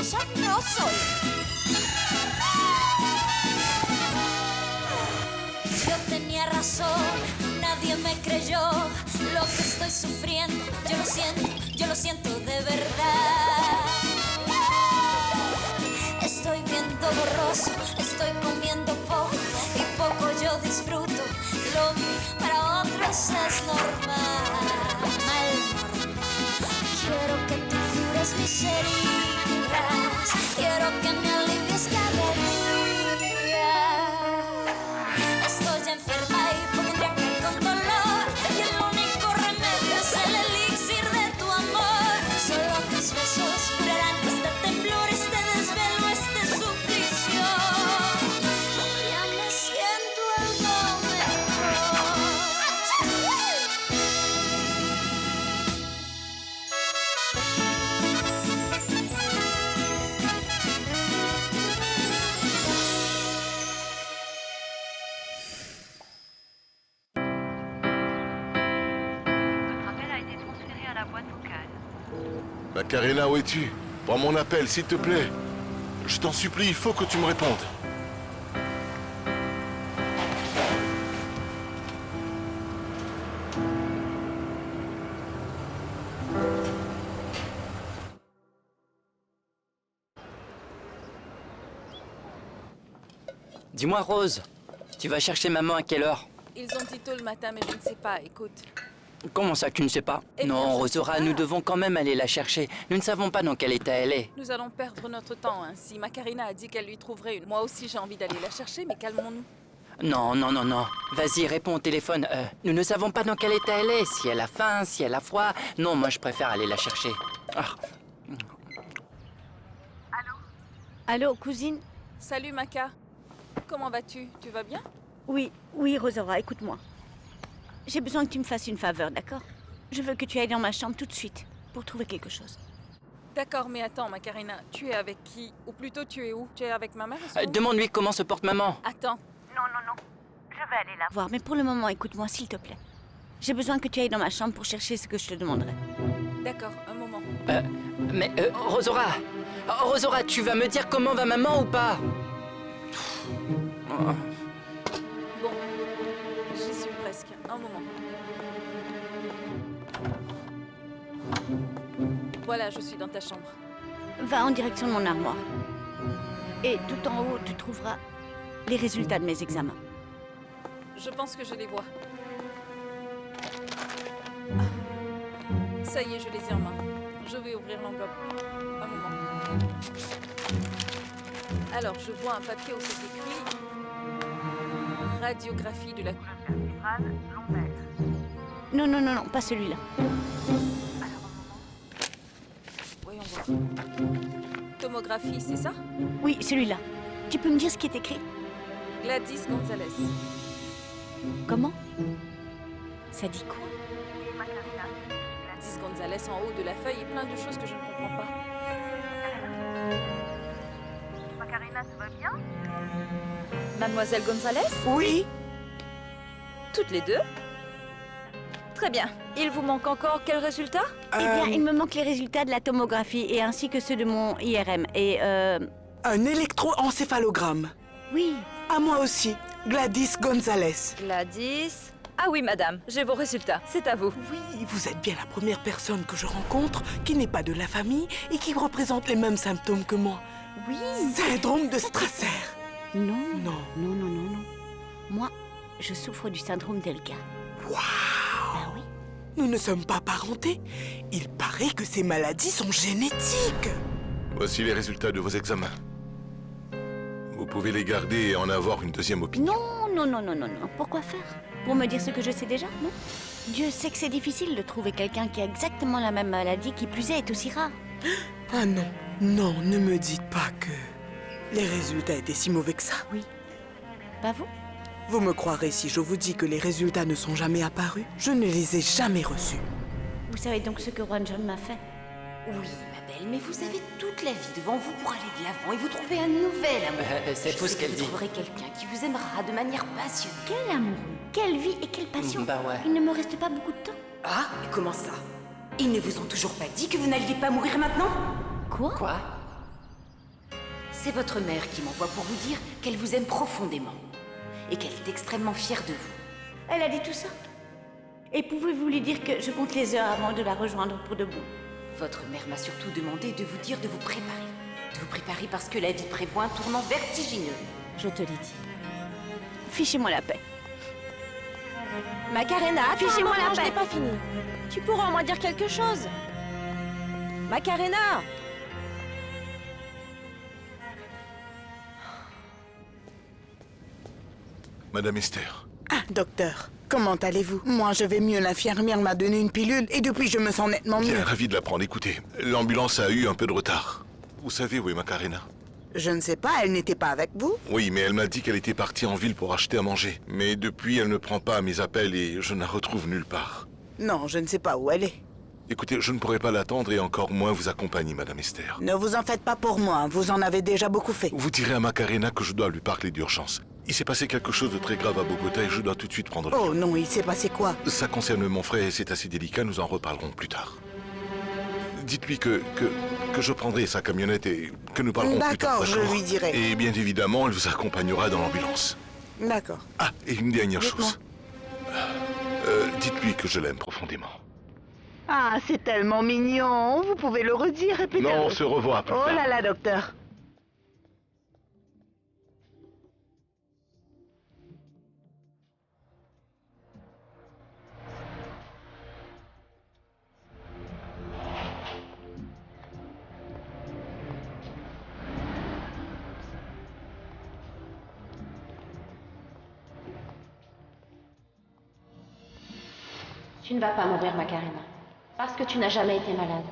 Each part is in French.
envidiosa no soy. Yo tenía razón, nadie me creyó lo que estoy sufriendo. Yo lo siento de verdad. Estoy viendo borroso, estoy comiendo poco y poco yo disfruto. Lo que para otros es normal. Quiero que tú cures mis heridas, quiero que me alivies cada día. Estoy enferma y pondría que con dolor, y el único remedio es el elixir de tu amor. Solo tus besos curarán este temblor, este desvelo, este suplicio. Ya me siento algo mejor. Votre appel a été transféré à la boîte vocale. Macarena, où es-tu? Prends mon appel, s'il te plaît. Je t'en supplie, il faut que tu me répondes. Dis-moi, Rose, tu vas chercher maman à quelle heure? Ils ont dit tôt le matin, mais je ne sais pas, écoute. Comment ça, tu ne sais pas? Eh bien, Non, je ne Rosora, sais pas. nous devons quand même aller la chercher. Nous ne savons pas dans quel état elle est. Nous allons perdre notre temps ainsi. Macarena a dit qu'elle lui trouverait une. Moi aussi, j'ai envie d'aller la chercher, mais calmons-nous. Non, non, non, non. Vas-y, réponds au téléphone. Nous ne savons pas dans quel état elle est. Si elle a faim, si elle a froid. Non, moi, je préfère aller la chercher. Ah. Allô, cousine? Salut, Maca. Comment vas-tu? Tu vas bien? Oui, oui, Rosora, écoute-moi. J'ai besoin que tu me fasses une faveur, d'accord? Je veux que tu ailles dans ma chambre tout de suite pour trouver quelque chose. D'accord, mais attends, Macarena, tu es avec qui? Ou plutôt, tu es où? Tu es avec ma mère? en ce moment Demande-lui comment se porte maman. Attends. Non, non, non. Je vais aller là. Voir, mais pour le moment, écoute-moi, s'il te plaît. J'ai besoin que tu ailles dans ma chambre pour chercher ce que je te demanderai. D'accord, un moment. Mais, Rosora Rosora, tu vas me dire comment va maman ou pas? Bon, j'y suis presque. Un moment. Voilà, je suis dans ta chambre. Va en direction de mon armoire. Et tout en haut, tu trouveras les résultats de mes examens. Je pense que je les vois. Ça y est, je les ai en main. Je vais ouvrir l'enveloppe. Un moment. Alors, je vois un papier où c'est écrit radiographie de la... Cérébrale, lombaire. Non, non, non, non, pas celui-là. Voyons voir. Tomographie, c'est ça? Oui, celui-là. Tu peux me dire ce qui est écrit? Gladys Gonzalez. Comment? Ça dit quoi? Gladys Gonzalez en haut de la feuille et plein de choses que je ne comprends pas. Macarena, ça va bien? Mademoiselle Gonzalez? Oui, Toutes les deux? Très bien. Il vous manque encore quel résultat? Eh bien, il me manque les résultats de la tomographie et ainsi que ceux de mon IRM. Et un électroencéphalogramme. oui, À moi aussi, Gladys Gonzalez. Gladys... Ah oui, madame, j'ai vos résultats. C'est à vous. Oui, vous êtes bien la première personne que je rencontre qui n'est pas de la famille et qui représente les mêmes symptômes que moi. oui. Syndrome de Strasser. Non, Non. non, non, non, non. Moi, je souffre du syndrome d'Elga. Waouh! Ben oui. Nous ne sommes pas parentés. Il paraît que ces maladies sont génétiques. Voici les résultats de vos examens. Vous pouvez les garder et en avoir une deuxième opinion. Non, non, non, non, non, non. Pourquoi faire? Pour me dire ce que je sais déjà, non? Dieu sait que c'est difficile de trouver quelqu'un qui a exactement la même maladie, qui plus est aussi rare. Ah non, non, ne me dites pas que les résultats étaient si mauvais que ça. Pas vous? Vous me croirez si je vous dis que les résultats ne sont jamais apparus? Je ne les ai jamais reçus. Vous savez donc ce que Juan John m'a fait? Oui, ma belle, mais vous avez toute la vie devant vous pour aller de l'avant et vous trouver un nouvel amour. C'est fou ce qu'elle dit. Vous trouverez quelqu'un qui vous aimera de manière passionnée. Quel amour, quelle vie et quelle passion. Bah ouais. Il ne me reste pas beaucoup de temps. Ah, mais comment ça? Ils ne vous ont toujours pas dit que vous n'alliez pas mourir maintenant? Quoi? Quoi? C'est votre mère qui m'envoie pour vous dire qu'elle vous aime profondément et qu'elle est extrêmement fière de vous. Elle a dit tout ça? Et pouvez-vous lui dire que je compte les heures avant de la rejoindre pour de bon? Votre mère m'a surtout demandé de vous dire de vous préparer. De vous préparer parce que la vie prévoit un tournant vertigineux. Je te l'ai dit. Fichez-moi la paix. Macarena, Fichez-moi la je paix. n'ai pas fini. Tu pourras au moins dire quelque chose. Macarena! Madame Esther. Ah, docteur, comment allez-vous? Moi, je vais mieux. L'infirmière m'a donné une pilule et depuis, je me sens nettement mieux. Bien, ravi de l'apprendre. Écoutez, l'ambulance a eu un peu de retard. Vous savez où est Macarena? Je ne sais pas, elle n'était pas avec vous? Oui, mais elle m'a dit qu'elle était partie en ville pour acheter à manger. Mais depuis, elle ne prend pas mes appels et je ne la retrouve nulle part. Non, je ne sais pas où elle est. Écoutez, je ne pourrai pas l'attendre et encore moins vous accompagner, Madame Esther. Ne vous en faites pas pour moi, vous en avez déjà beaucoup fait. Vous direz à Macarena que je dois lui parler d'urgence. Il s'est passé quelque chose de très grave à Bogota et je dois tout de suite prendre l'avion. Oh non, il s'est passé quoi? Ça concerne mon frère et c'est assez délicat, nous en reparlerons plus tard. Dites-lui que je prendrai sa camionnette et que nous parlerons plus tard. D'accord, je lui dirai. Et bien évidemment, elle vous accompagnera dans l'ambulance. D'accord. Ah, et une dernière Dites-moi. chose. Dites-lui que je l'aime profondément. Ah, c'est tellement mignon. Vous pouvez le redire, répétez. Non, on se revoit plus Oh tard. là là, docteur. Tu ne vas pas mourir, Macarena. Parce que tu n'as jamais été malade.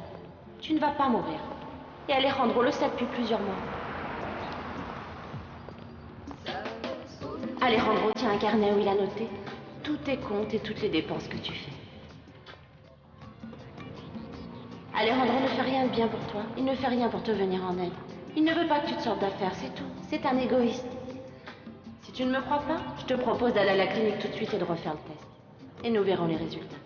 Tu ne vas pas mourir. Et Alejandro le sait depuis plusieurs mois. Alejandro tient un carnet où il a noté tous tes comptes et toutes les dépenses que tu fais. Alejandro ne fait rien de bien pour toi. Il ne fait rien pour te venir en aide. Il ne veut pas que tu te sortes d'affaires, c'est tout. C'est un égoïste. Si tu ne me crois pas, je te propose d'aller à la clinique tout de suite et de refaire le test. Et nous verrons les résultats.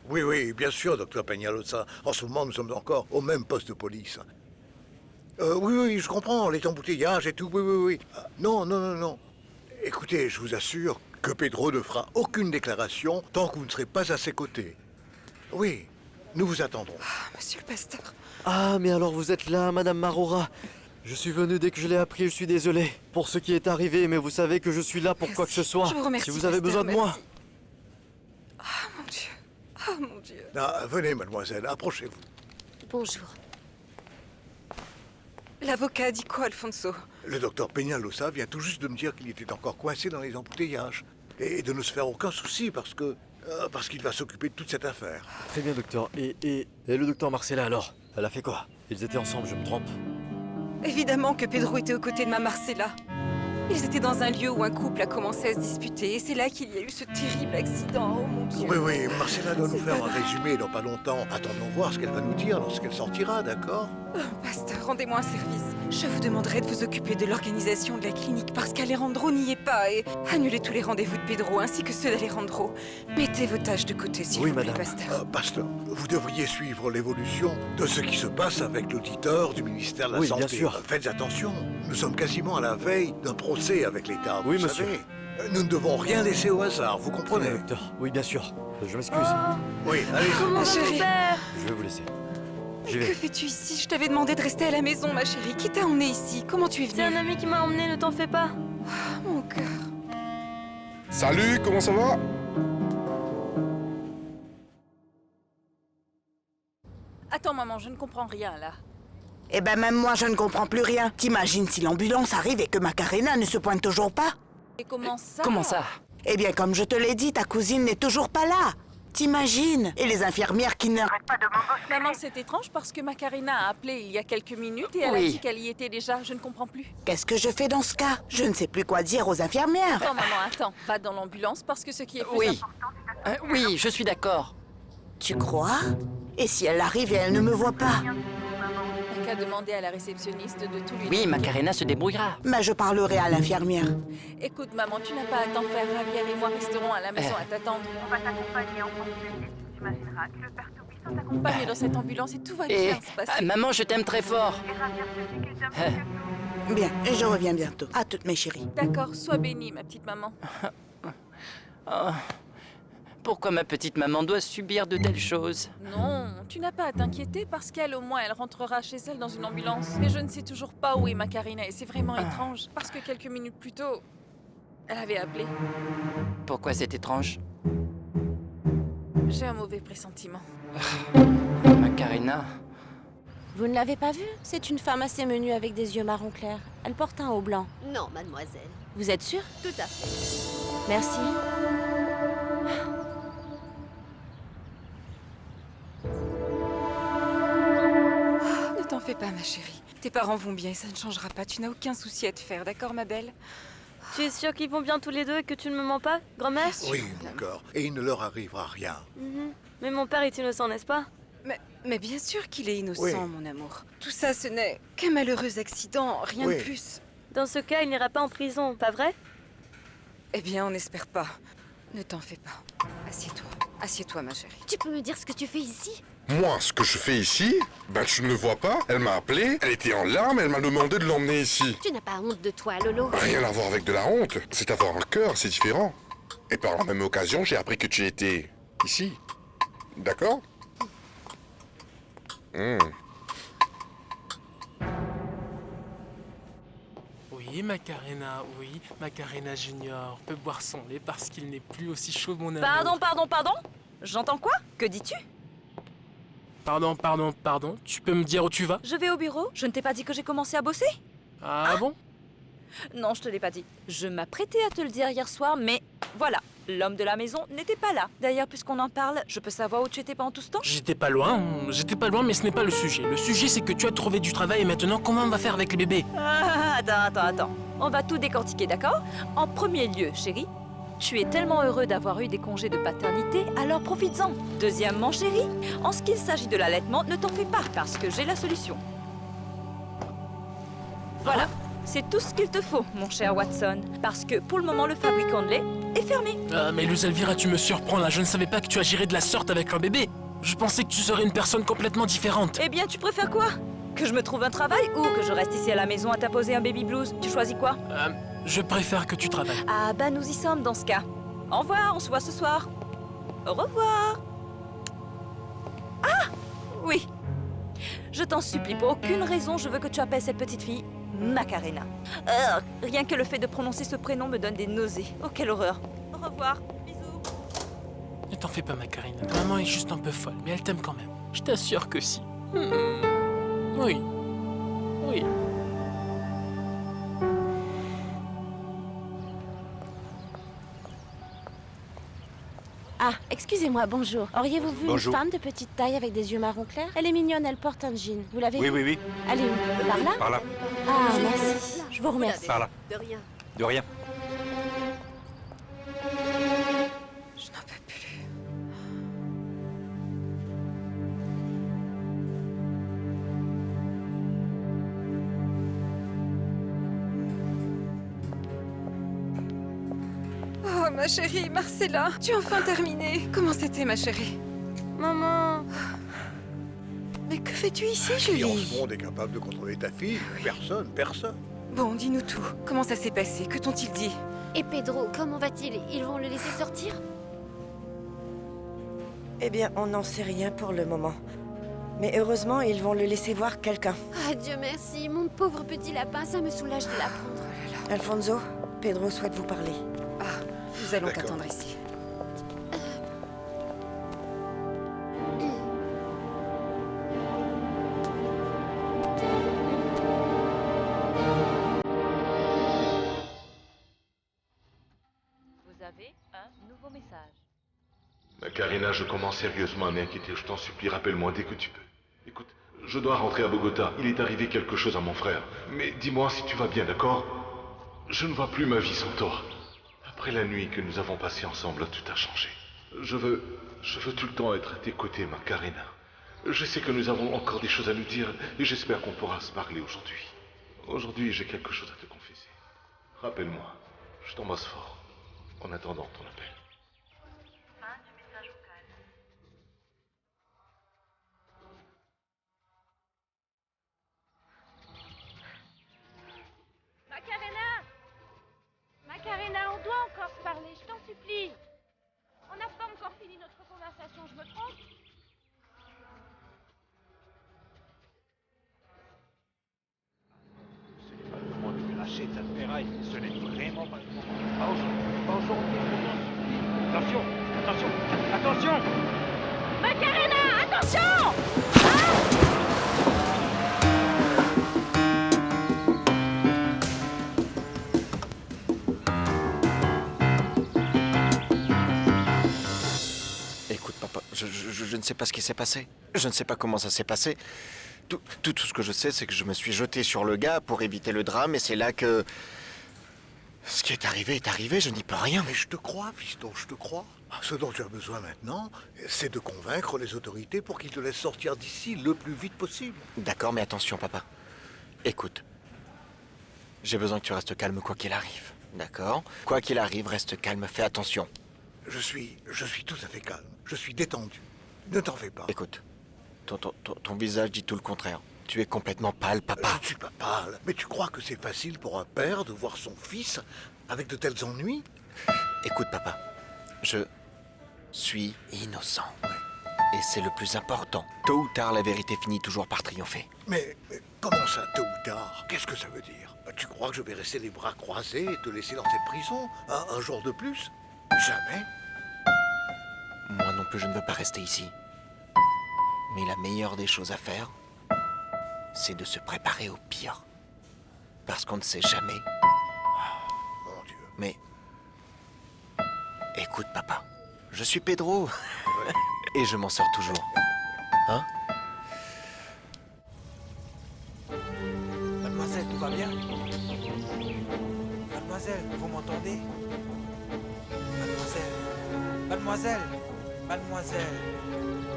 Oui, oui, bien sûr, docteur Peñalosa. En ce moment, nous sommes encore au même poste de police. Oui, oui, je comprends, les embouteillages et tout, oui, oui, oui. Non, non, non, non. Écoutez, je vous assure que Pedro ne fera aucune déclaration tant que vous ne serez pas à ses côtés. Oui, nous vous attendrons. Monsieur le pasteur. Ah, mais alors vous êtes là, Madame Marora. Je suis venu dès que je l'ai appris, je suis désolé pour ce qui est arrivé, mais vous savez que je suis là pour quoi que ce soit. Je vous remercie, si vous avez pasteur, besoin de moi. merci. Ah, mon Dieu. Ah, mon Dieu. Ah, venez, mademoiselle, approchez-vous. Bonjour. L'avocat a dit quoi, Alfonso? Le docteur Peñalosa vient tout juste de me dire qu'il était encore coincé dans les embouteillages. Et de ne se faire aucun souci parce qu'il va s'occuper de toute cette affaire. Très bien, docteur. Et le docteur Marcella, alors? Elle a fait quoi? Ils étaient ensemble, je me trompe? Évidemment que Pedro était aux côtés de ma Marcella. Ils étaient dans un lieu où un couple a commencé à se disputer et c'est là qu'il y a eu ce terrible accident. Oh mon Dieu. Oui, oui, Marcella doit nous faire un résumé dans pas longtemps. Attendons voir ce qu'elle va nous dire lorsqu'elle sortira, d'accord? Pasteur, rendez-moi un service. Je vous demanderai de vous occuper de l'organisation de la clinique parce qu'Alejandro n'y est pas et annulez tous les rendez-vous de Pedro ainsi que ceux d'Alejandro. Mettez vos tâches de côté, s'il vous plaît, pasteur. Pasteur, vous devriez suivre l'évolution de ce qui se passe avec l'auditeur du ministère de la Santé. Bien sûr. Faites attention, nous sommes quasiment à la veille d'un procès avec l'État, vous monsieur. savez. Nous ne devons rien laisser au hasard, vous comprenez? Très bien, docteur. Oui, bien sûr. Je m'excuse. Oui, allez. Ma chérie. Je vais vous laisser. J'y vais. Que fais-tu ici? Je t'avais demandé de rester à la maison, ma chérie. Qui t'a emmené ici? Comment tu es venue? C'est un ami qui m'a emmené, ne t'en fais pas. Mon cœur. Salut, comment ça va? Attends, maman, je ne comprends rien, là. Eh ben, même moi, je ne comprends plus rien. T'imagines si l'ambulance arrive et que Macarena ne se pointe toujours pas? Et comment ça? Comment ça? Eh bien, comme je te l'ai dit, ta cousine n'est toujours pas là. T'imagines? Et les infirmières qui n'arrêtent pas de m'embaucher. Maman, c'est étrange parce que Macarena a appelé il y a quelques minutes et elle a dit qu'elle y était déjà. Je ne comprends plus. Qu'est-ce que je fais dans ce cas? Je ne sais plus quoi dire aux infirmières. Attends, maman, attends. Va dans l'ambulance parce que ce qui est plus Oui. important... Oui, je suis d'accord. Tu crois? Et si elle arrive et elle ne me voit pas? T'as qu'à demander à la réceptionniste de tout lui Oui, dire. Macarena se débrouillera. Mais je parlerai à l'infirmière. Écoute, maman, tu n'as pas à t'en faire. Javier et moi resterons à la maison à t'attendre. On va t'accompagner en ponctualité. Tu imagineras que le père Toby s'en accompagne. Accompagne dans cette ambulance et tout va Et bien se passer. maman, je t'aime très fort. Et Javier te dit qu'il t'aime plus que tout. Bien, je reviens bientôt. À toutes mes chéries. D'accord, sois bénie, ma petite maman. Oh. Pourquoi ma petite maman doit subir de telles choses? Non, tu n'as pas à t'inquiéter parce qu'elle, au moins, elle rentrera chez elle dans une ambulance. Mais je ne sais toujours pas où est Macarena et c'est vraiment étrange. Parce que quelques minutes plus tôt, elle avait appelé. Pourquoi c'est étrange? J'ai un mauvais pressentiment. Macarena. Vous ne l'avez pas vue? C'est une femme assez menue avec des yeux marron clair. Elle porte un haut blanc. Non, mademoiselle. Vous êtes sûre? Tout à fait. Merci. Ne t'en fais pas, ma chérie. Tes parents vont bien et ça ne changera pas. Tu n'as aucun souci à te faire, d'accord, ma belle? Tu es sûre qu'ils vont bien tous les deux et que tu ne me mens pas, grand-mère? Oui, mon cœur. Et il ne leur arrivera rien. Mais mon père est innocent, n'est-ce pas? Mais bien sûr qu'il est innocent, Oui. mon amour. Tout ça, ce n'est qu'un malheureux accident, rien Oui. de plus. Dans ce cas, il n'ira pas en prison, pas vrai? Eh bien, on n'espère pas. Ne t'en fais pas. Assieds-toi. Assieds-toi, ma chérie. Tu peux me dire ce que tu fais ici? Moi, ce que je fais ici, ben tu ne le vois pas. Elle m'a appelé, elle était en larmes, elle m'a demandé de l'emmener ici. Tu n'as pas honte de toi, Lolo? Rien à voir avec de la honte. C'est avoir un cœur, c'est différent. Et par la même occasion, j'ai appris que tu étais ici. D'accord? Oui, Macarena, oui. Macarena Junior peut boire son lait parce qu'il n'est plus aussi chaud, mon amour. Pardon? J'entends quoi? Que dis-tu? Pardon. Tu peux me dire où tu vas? Je vais au bureau. Je ne t'ai pas dit que j'ai commencé à bosser? Ah bon? Non, je te l'ai pas dit. Je m'apprêtais à te le dire hier soir, mais voilà. L'homme de la maison n'était pas là. D'ailleurs, puisqu'on en parle, je peux savoir où tu étais pendant tout ce temps? J'étais pas loin, mais ce n'est pas le sujet. Le sujet, c'est que tu as trouvé du travail et maintenant, comment on va faire avec les bébés? Attends. On va tout décortiquer, d'accord? En premier lieu, chérie, tu es tellement heureux d'avoir eu des congés de paternité, alors profites-en. Deuxièmement, chérie, en ce qu'il s'agit de l'allaitement, ne t'en fais pas, parce que j'ai la solution. Voilà, c'est tout ce qu'il te faut, mon cher Watson. Parce que pour le moment, le fabricant de lait est fermé. Mais Luz Elvira, tu me surprends là. Je ne savais pas que tu agirais de la sorte avec un bébé. Je pensais que tu serais une personne complètement différente. Eh bien, tu préfères quoi? Que je me trouve un travail ou que je reste ici à la maison à t'apposer un baby blues? Tu choisis quoi? Je préfère que tu travailles. Ah bah nous y sommes dans ce cas. Au revoir, on se voit ce soir. Au revoir. Ah oui. Je t'en supplie, pour aucune raison, je veux que tu appelles cette petite fille Macarena. Rien que le fait de prononcer ce prénom me donne des nausées. Oh, quelle horreur. Au revoir. Bisous. Ne t'en fais pas, Macarena. Ta maman est juste un peu folle, mais elle t'aime quand même. Je t'assure que si. Oui. Ah, excusez-moi, bonjour. Auriez-vous vu Bonjour. une femme de petite taille avec des yeux marron clair? Elle est mignonne, elle porte un jean. Vous l'avez vue? Oui. Elle est où? Par là? Par là. Ah, merci. Je vous remercie. Par là. De rien. De rien. Je n'en peux plus. Oh, ma chérie, Marcella, tu as enfin terminé. Comment c'était, ma chérie? Maman. Mais que fais-tu ici, Qui en Julie? ce monde est capable de contrôler ta fille? Personne. Bon, dis-nous tout. Comment ça s'est passé? Que t'ont-ils dit? Et Pedro, comment va-t-il? Ils vont le laisser sortir? Eh bien, on n'en sait rien pour le moment. Mais heureusement, ils vont le laisser voir quelqu'un. Ah, Dieu merci, mon pauvre petit lapin, ça me soulage de l'apprendre. Alfonso, Pedro souhaite vous parler. Nous allons t'attendre ici. Vous avez un nouveau message. Karina, je commence sérieusement à m'inquiéter. Je t'en supplie, rappelle-moi dès que tu peux. Écoute, je dois rentrer à Bogota. Il est arrivé quelque chose à mon frère. Mais dis-moi si tu vas bien, d'accord? Je ne vois plus ma vie sans toi. Après la nuit que nous avons passée ensemble, tout a changé. Je veux tout le temps être à tes côtés, ma Karina. Je sais que nous avons encore des choses à nous dire et j'espère qu'on pourra se parler aujourd'hui. Aujourd'hui, j'ai quelque chose à te confesser. Rappelle-moi, je t'embrasse fort. En attendant ton appel. Fin du message vocal. Macarena, on doit encore se parler, je t'en supplie. On n'a pas encore fini notre conversation, je me trompe? Ce n'est pas le moment de lâcher ta ferraille. Ce n'est vraiment pas le moment. Pas aujourd'hui. Pas aujourd'hui. Attention. Attention. Attention. Macarena, attention! Écoute, papa, je ne sais pas ce qui s'est passé. Je ne sais pas comment ça s'est passé. Tout ce que je sais, c'est que je me suis jeté sur le gars pour éviter le drame, et c'est là que... Ce qui est arrivé, je n'y peux rien. Mais je te crois, fiston, je te crois. Ce dont tu as besoin maintenant, c'est de convaincre les autorités pour qu'ils te laissent sortir d'ici le plus vite possible. D'accord, mais attention, papa. Écoute. J'ai besoin que tu restes calme quoi qu'il arrive. D'accord? Quoi qu'il arrive, reste calme, fais attention. Je suis tout à fait calme. Je suis détendu. Ne t'en fais pas. Écoute, ton visage dit tout le contraire. Tu es complètement pâle, papa. Je ne suis pas pâle. Mais tu crois que c'est facile pour un père de voir son fils avec de tels ennuis? Écoute, papa. Je suis innocent. Et c'est le plus important. Tôt ou tard, la vérité finit toujours par triompher. Mais comment ça, tôt ou tard? Qu'est-ce que ça veut dire? Tu crois que je vais rester les bras croisés et te laisser dans cette prison un jour de plus? Jamais. Moi non plus, je ne veux pas rester ici. Mais la meilleure des choses à faire, c'est de se préparer au pire. Parce qu'on ne sait jamais. Mon Dieu. Mais... Écoute, papa. Je suis Pedro. Et je m'en sors toujours. Hein? Mademoiselle, tout va bien? Mademoiselle, vous m'entendez?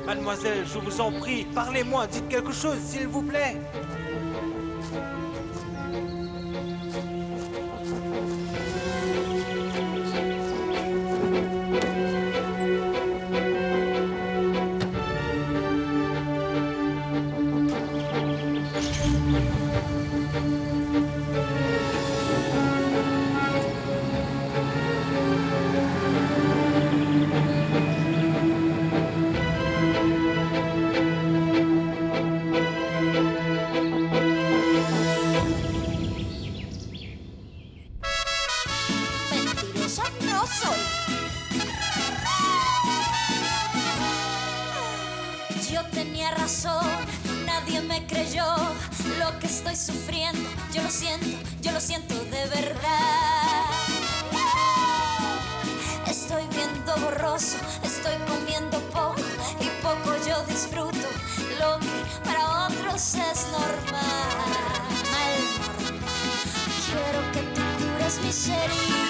Mademoiselle, je vous en prie, parlez-moi, dites quelque chose, s'il vous plaît. Yo tenía razón, nadie me creyó lo que estoy sufriendo. Yo lo siento de verdad. Estoy viendo borroso, estoy comiendo poco y poco yo disfruto lo que para otros es normal. Quiero que tú cures mis heridas.